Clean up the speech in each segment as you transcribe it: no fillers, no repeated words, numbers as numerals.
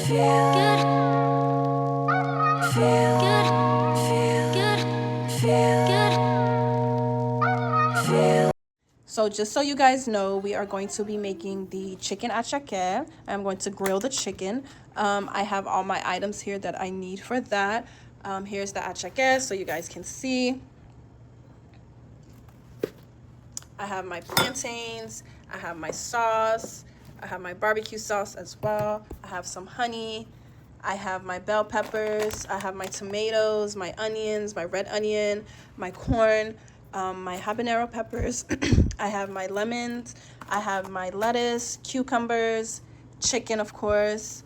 So just so you guys know, we are going to be making the chicken attieke. I'm going to grill the chicken. I have all my items here that I need for that. Here's the attieke so you guys can see. I have my plantains, I have my sauce, I have my barbecue sauce as well. I have some honey, I have my bell peppers, I have my tomatoes, my onions, my red onion, my corn, my habanero peppers. I have my lemons, I have my lettuce, cucumbers, chicken, of course,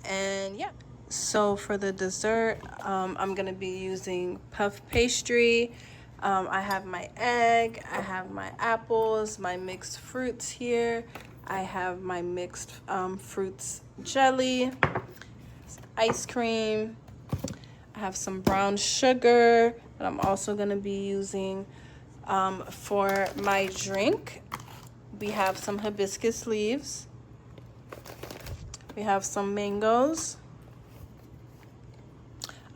and yeah. So for the dessert, I'm gonna be using puff pastry. I have my egg, I have my apples, my mixed fruits here. I have my mixed fruits jelly, ice cream. I have some brown sugar that I'm also gonna be using. For my drink, we have some hibiscus leaves. We have some mangoes.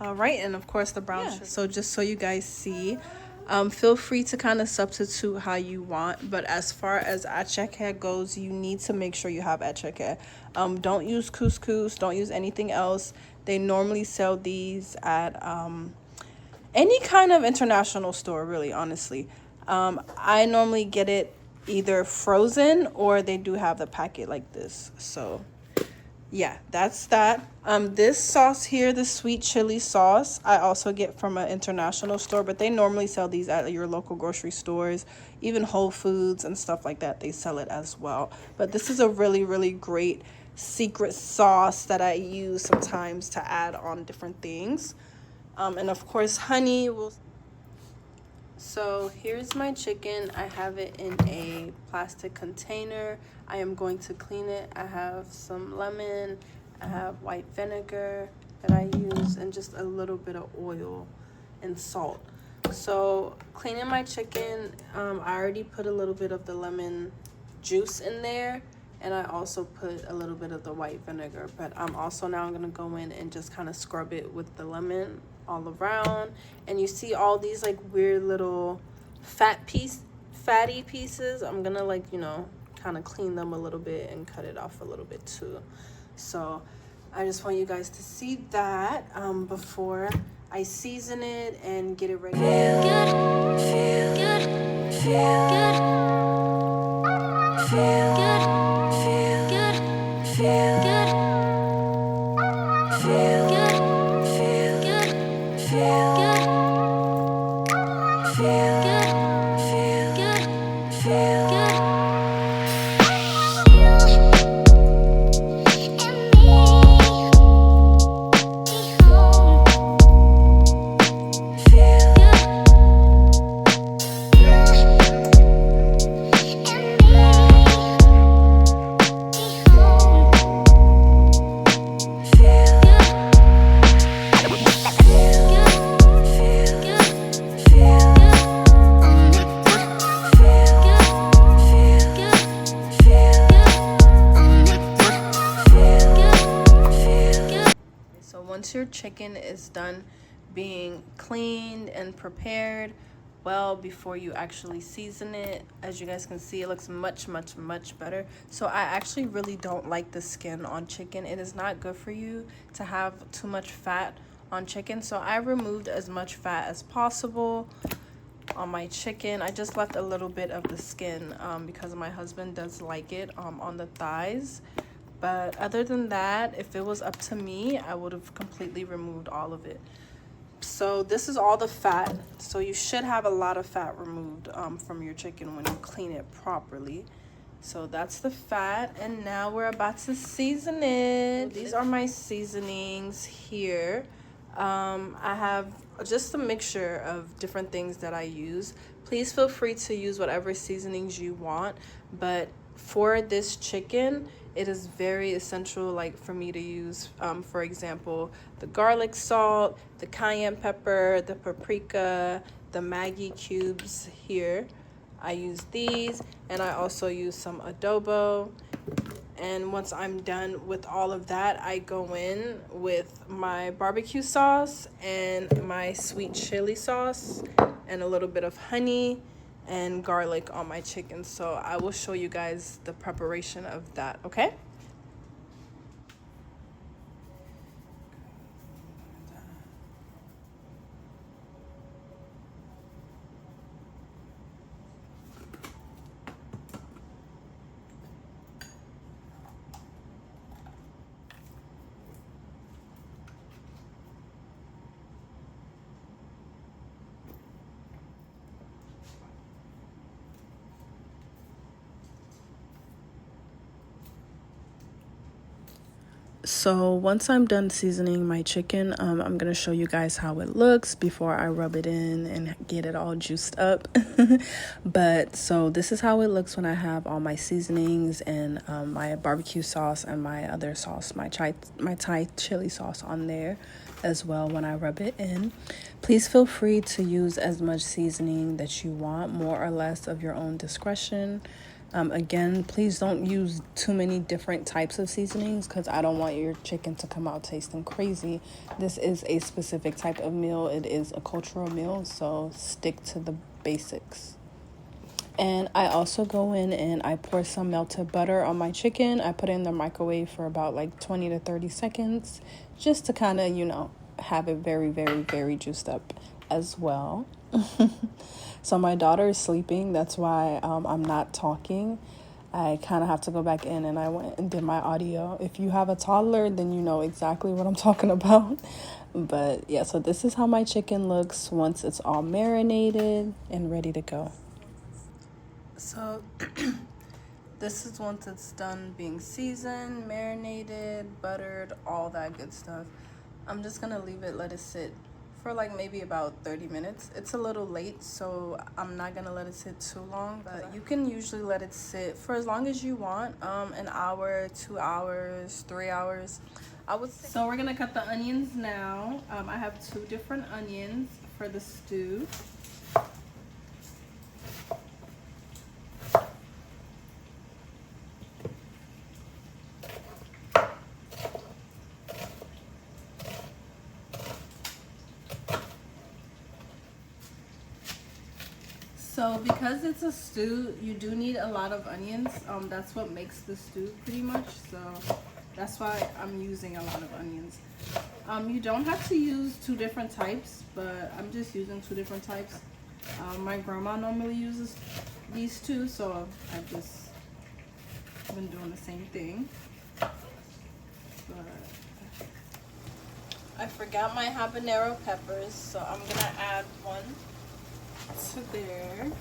All right, and of course the brown sugar. So just so you guys see, feel free to kind of substitute how you want, but as far as attieke goes, you need to make sure you have attieke. Don't use couscous, don't use anything else. They normally sell these at any kind of international store, really, honestly. I normally get it either frozen or they do have the packet like this. So yeah, that's that. This sauce here, the sweet chili sauce, I also get from an international store, but they normally sell these at your local grocery stores, even Whole Foods and stuff like that. They sell it as well. But this is a really, really great secret sauce that I use sometimes to add on different things. And of course, honey will. So here's my chicken. I have it in a plastic container. I am going to clean it. I have some lemon, I have white vinegar that I use, and just a little bit of oil and salt. So cleaning my chicken, I already put a little bit of the lemon juice in there, and I also put a little bit of the white vinegar, but I'm gonna go in and just kind of scrub it with the lemon all around. And you see all these like weird little fatty pieces. I'm gonna, like, you know, kind of clean them a little bit and cut it off a little bit too. So I just want you guys to see that before I season it and get it ready. Feel good, feel good, feel good, feel good, feel good, feel good, feel good, feel good, feel good, feel good, feel good, feel good. Once your chicken is done being cleaned and prepared well before you actually season it, as you guys can see, it looks much better. So I actually really don't like the skin on chicken. It is not good for you to have too much fat on chicken, so I removed as much fat as possible on my chicken. I just left a little bit of the skin because my husband does like it on the thighs. But other than that, if it was up to me, I would have completely removed all of it. So this is all the fat. So you should have a lot of fat removed from your chicken when you clean it properly. So that's the fat. And now we're about to season it. These are my seasonings here. I have just a mixture of different things that I use. Please feel free to use whatever seasonings you want. But for this chicken, it is very essential, like, for me to use, for example, the garlic salt, the cayenne pepper, the paprika, the Maggi cubes here. I use these, and I also use some adobo. And once I'm done with all of that, I go in with my barbecue sauce and my sweet chili sauce and a little bit of honey and garlic on my chicken. So I will show you guys the preparation of that, okay? So once I'm done seasoning my chicken, I'm going to show you guys how it looks before I rub it in and get it all juiced up. But so this is how it looks when I have all my seasonings and my barbecue sauce and my other sauce, my Thai chili sauce on there as well when I rub it in. Please feel free to use as much seasoning that you want, more or less of your own discretion. Again, please don't use too many different types of seasonings because I don't want your chicken to come out tasting crazy. This is a specific type of meal. It is a cultural meal, so stick to the basics. And I also go in and I pour some melted butter on my chicken. I put it in the microwave for about like 20 to 30 seconds just to kind of, have it very, very, very juiced up as well. So my daughter is sleeping. That's why I'm not talking. I kind of have to go back in and I went and did my audio. If you have a toddler, then you know exactly what I'm talking about. But yeah, so this is how my chicken looks once it's all marinated and ready to go. So this is once it's done being seasoned, marinated, buttered, all that good stuff. I'm just gonna leave it, let it sit for like maybe about 30 minutes. It's a little late, so I'm not gonna let it sit too long, but you can usually let it sit for as long as you want, an hour, 2 hours, 3 hours, I would say. So we're gonna cut the onions now. I have 2 different onions for the stew. So because it's a stew, you do need a lot of onions. That's what makes the stew pretty much. So that's why I'm using a lot of onions. You don't have to use 2 different types, but I'm just using 2 different types. My grandma normally uses these 2, so I've just been doing the same thing. But I forgot my habanero peppers, so I'm gonna add 1 to there.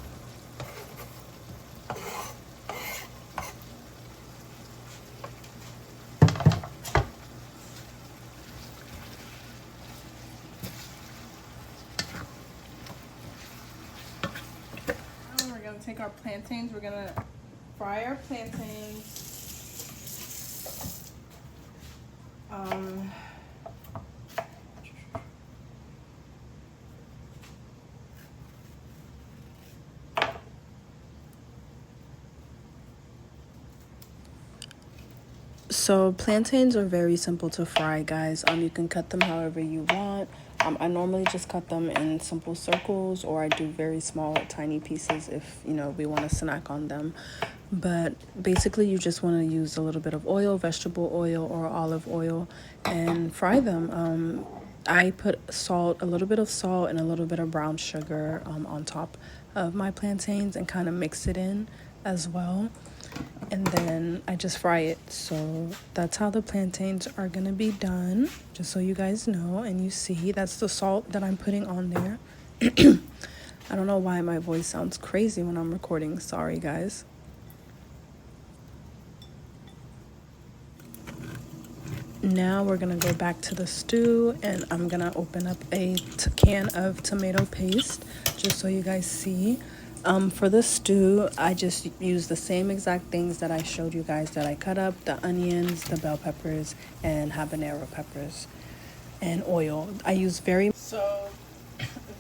And we're gonna take our plantains. We're gonna fry our plantains. So plantains are very simple to fry, guys. You can cut them however you want. I normally just cut them in simple circles, or I do very small, tiny pieces if, we want to snack on them. But basically, you just want to use a little bit of oil, vegetable oil or olive oil, and fry them. I put a little bit of salt and a little bit of brown sugar on top of my plantains and kind of mix it in as well. And then I just fry it. So that's how the plantains are gonna be done, just so you guys know. And you see, that's the salt that I'm putting on there. I don't know why my voice sounds crazy when I'm recording. Sorry, guys. Now we're gonna go back to the stew, and I'm gonna open up a can of tomato paste just so you guys see. For the stew, I just use the same exact things that I showed you guys that I cut up: the onions, the bell peppers, and habanero peppers, and oil. I use So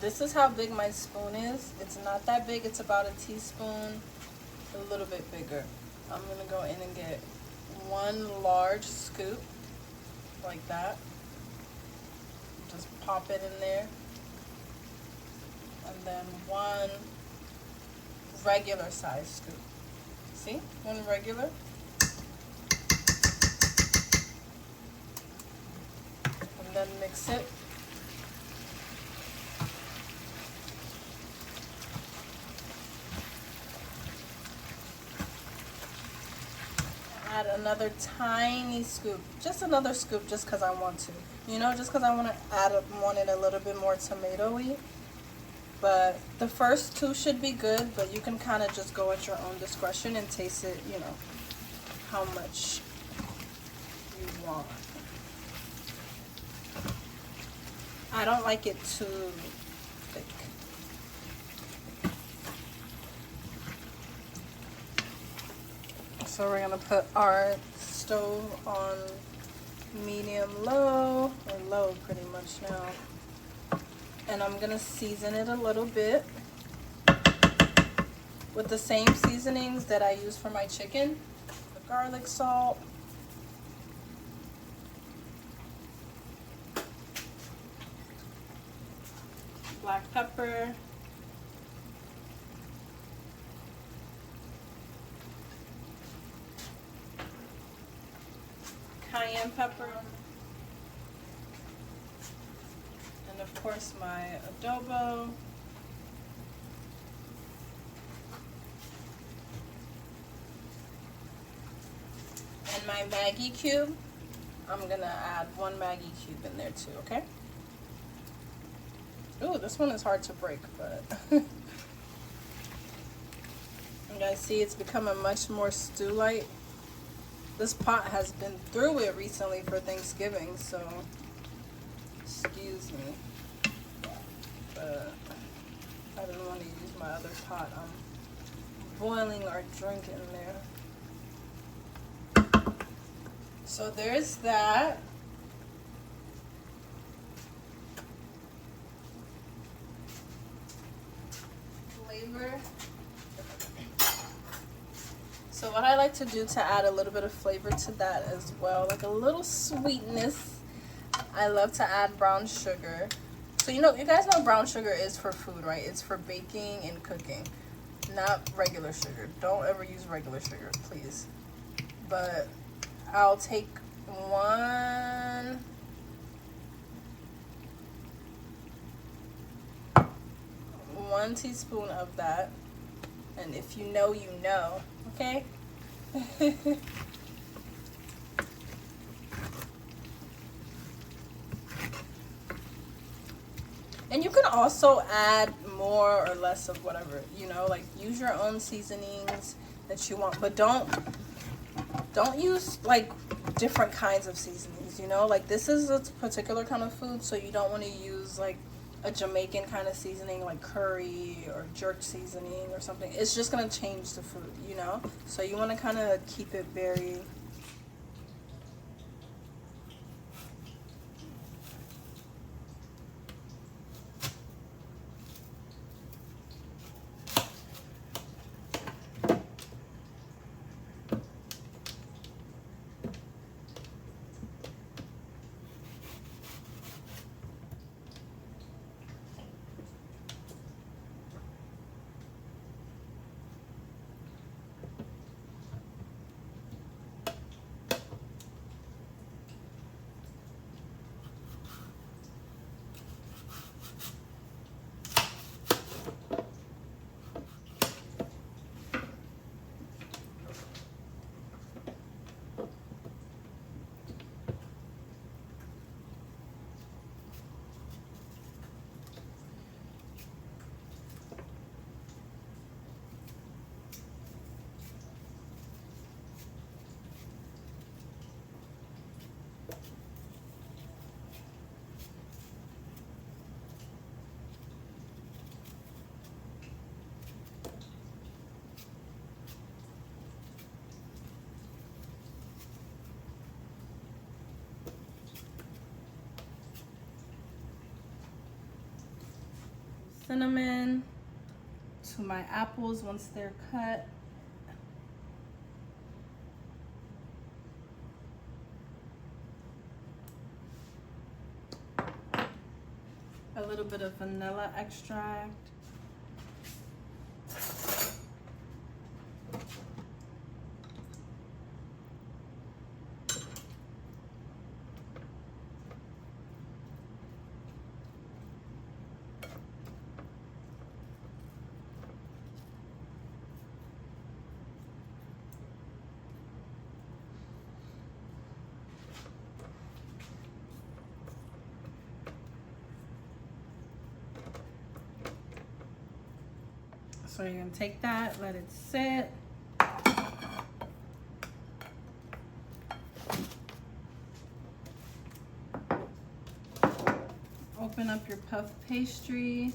this is how big my spoon is. It's not that big. It's about a teaspoon, a little bit bigger. I'm gonna go in and get 1 large scoop like that. Just pop it in there. And then 1 regular size scoop. See? 1 regular. And then mix it. Add another tiny scoop, just another scoop, just because I want to, you know, just because I want it a little bit more tomatoey. But the first 2 should be good, but you can kind of just go at your own discretion and taste it, you know, how much you want. I don't like it too thick. So we're gonna put our stove on medium low, or low pretty much now. And I'm gonna season it a little bit with the same seasonings that I use for my chicken. The garlic salt, black pepper, cayenne pepper, and of course my adobo. And my Maggi cube. I'm gonna add 1 Maggi cube in there too, okay? Ooh, this one is hard to break, but you guys see it's becoming much more stew-like. This pot has been through it recently for Thanksgiving, so excuse me. But I didn't want to use my other pot. I'm boiling our drink in there. So there's that. Flavor. So what I like to do to add a little bit of flavor to that as well, like a little sweetness, I love to add brown sugar. So you know, you guys know brown sugar is for food, right? It's for baking and cooking, not regular sugar. Don't ever use regular sugar, please. But I'll take 1 teaspoon of that, and if you know, you know, okay? And you can also add more or less of whatever, you know, like use your own seasonings that you want, but don't use like different kinds of seasonings, you know, like this is a particular kind of food, so you don't want to use like a Jamaican kind of seasoning like curry or jerk seasoning or something. It's just gonna change the food, you know, so you want to kind of keep it very cinnamon to my apples once they're cut. a little bit of vanilla extract. So you're gonna take that, let it sit. Open up your puff pastry.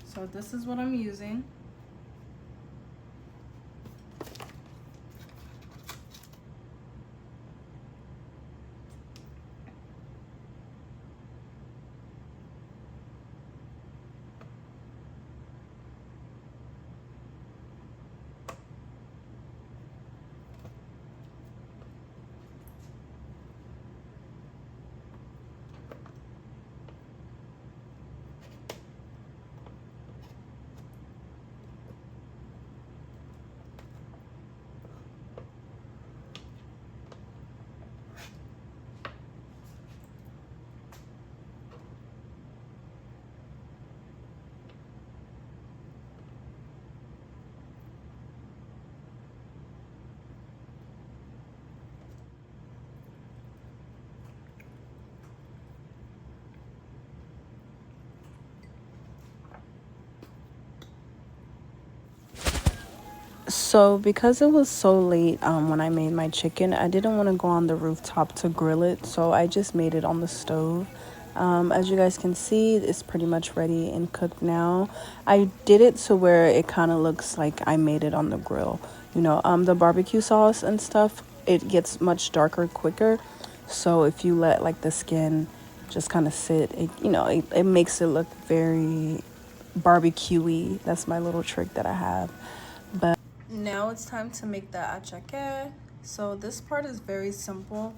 So this is what I'm using. So because it was so late when I made my chicken, I didn't want to go on the rooftop to grill it, so I just made it on the stove. As you guys can see, it's pretty much ready and cooked now. I did it to where it kind of looks like I made it on the grill. You know, the barbecue sauce and stuff, it gets much darker quicker. So if you let like the skin just kind of sit, it makes it look very barbecue-y. That's my little trick that I have. But now it's time to make the atteike. So this part is very simple.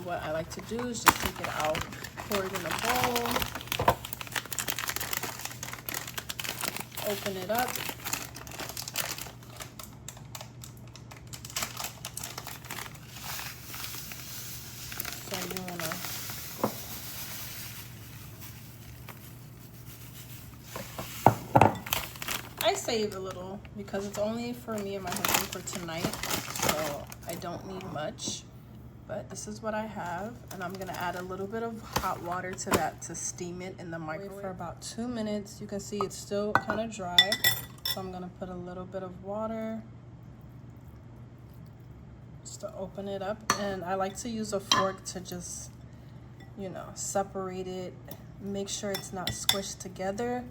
What I like to do is just take it out, pour it in a bowl, open it up. So you wanna I save a little because it's only for me and my husband for tonight, so I don't need much. But this is what I have, and I'm gonna add a little bit of hot water to that to steam it in the microwave for about 2 minutes. You can see it's still kind of dry, so I'm gonna put a little bit of water just to open it up. And I like to use a fork to just, separate it, make sure it's not squished together.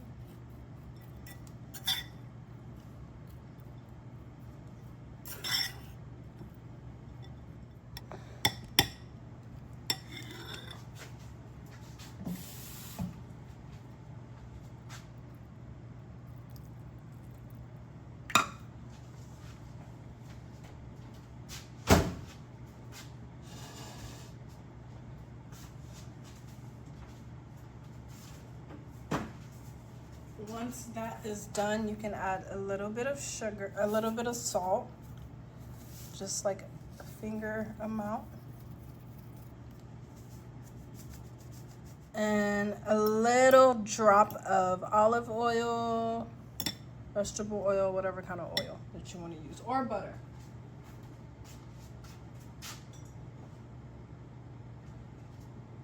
Once that is done, you can add a little bit of sugar, a little bit of salt, just like a finger amount, and a little drop of olive oil, vegetable oil, whatever kind of oil that you want to use, or butter.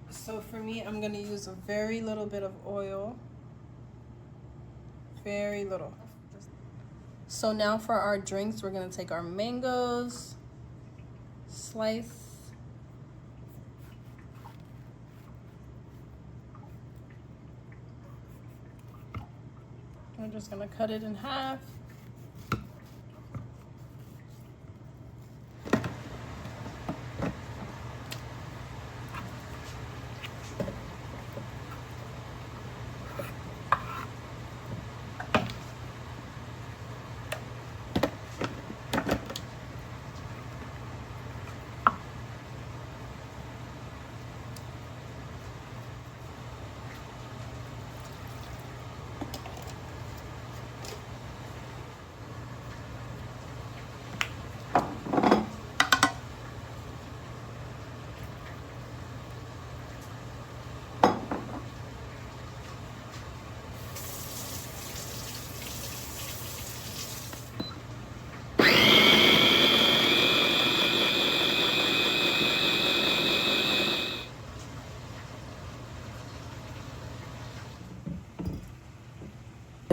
So for me, I'm going to use a very little bit of oil. Very little. So now for our drinks, we're gonna take our mangoes, slice, we're just gonna cut it in half.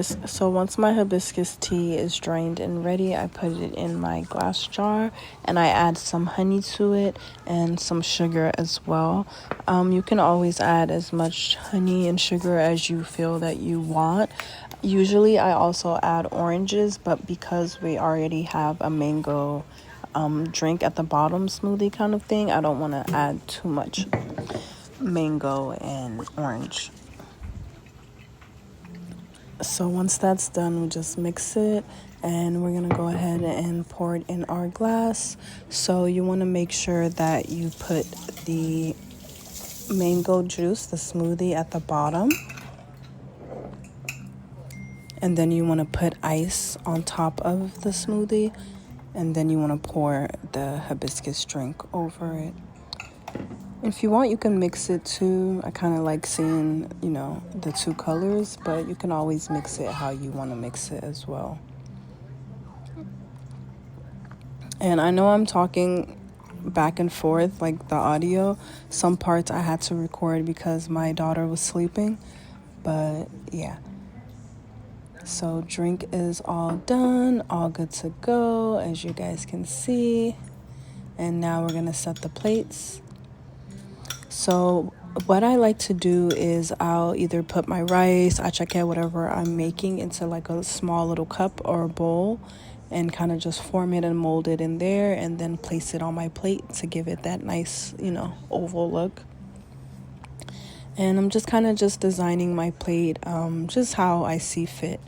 So once my hibiscus tea is drained and ready, I put it in my glass jar and I add some honey to it and some sugar as well. You can always add as much honey and sugar as you feel that you want. Usually I also add oranges, but because we already have a mango drink at the bottom smoothie kind of thing, I don't want to add too much mango and orange. So once that's done, we just mix it and we're gonna go ahead and pour it in our glass. So you want to make sure that you put the mango juice, the smoothie, at the bottom, and then you want to put ice on top of the smoothie, and then you want to pour the hibiscus drink over it. If you want, you can mix it too. I kind of like seeing, the two colors, but you can always mix it how you want to mix it as well. And I know I'm talking back and forth, like the audio. Some parts I had to record because my daughter was sleeping, but yeah. So drink is all done, all good to go, as you guys can see. And now we're gonna set the plates. So what I like to do is I'll either put my rice, atteike, whatever I'm making, into like a small little cup or a bowl and kind of just form it and mold it in there and then place it on my plate to give it that nice, oval look. And I'm just kind of just designing my plate just how I see fit.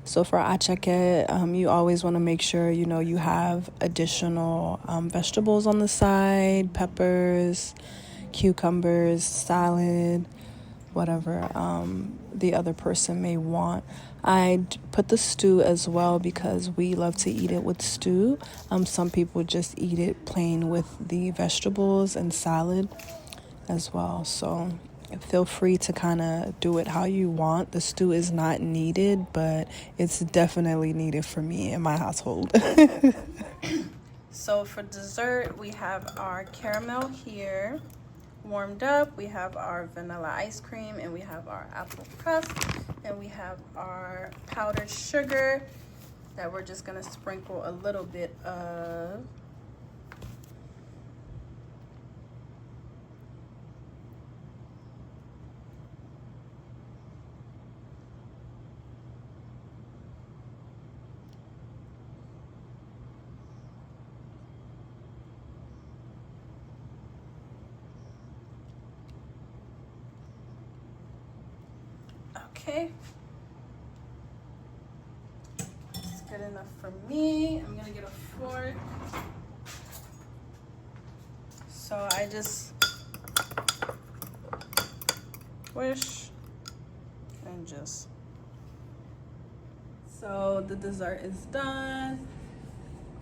So for atteike, you always want to make sure, you have additional vegetables on the side, peppers, cucumbers, salad, whatever the other person may want. I put the stew as well because we love to eat it with stew. Some people just eat it plain with the vegetables and salad as well. So feel free to kind of do it how you want. The stew is not needed, but it's definitely needed for me in my household. So for dessert, we have our caramel here warmed up. We have our vanilla ice cream, and we have our apple crust, and we have our powdered sugar that we're just gonna sprinkle a little bit of. Okay, it's good enough for me. I'm gonna get a fork. So I just squish and just. So the dessert is done,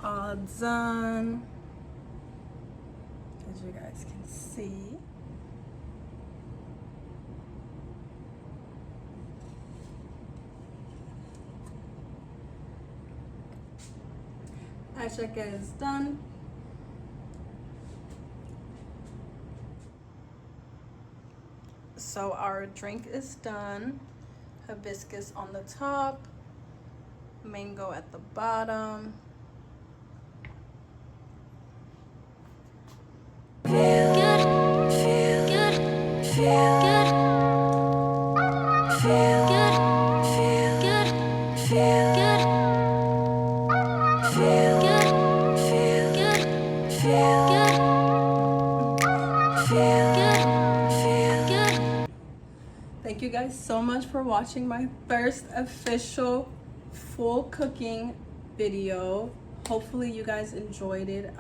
all done, as you guys can see. Atteike is done. So our drink is done. Hibiscus on the top, mango at the bottom. Feel good, feel good, feel good, feel good, feel good, feel good. Feel good, feel good, feel good, feel good, feel good. Thank you guys so much for watching my first official full cooking video. Hopefully you guys enjoyed it.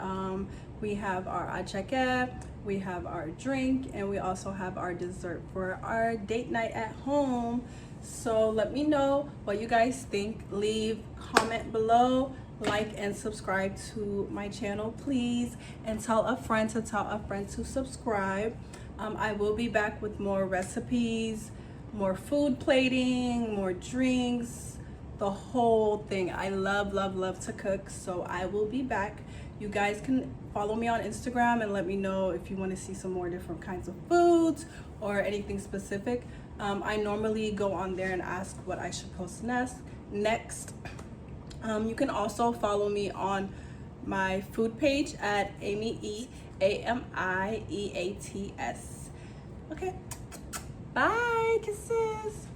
We have our atteike, we have our drink, and we also have our dessert for our date night at home. So let me know what you guys think. Leave comment below, like and subscribe to my channel, please, and tell a friend to subscribe. I will be back with more recipes, more food plating, more drinks, the whole thing. I love to cook, so I will be back. You guys can follow me on Instagram and let me know if you want to see some more different kinds of foods or anything specific. I normally go on there and ask what I should post next. You can also follow me on my food page at AmieEats. Okay, bye, kisses.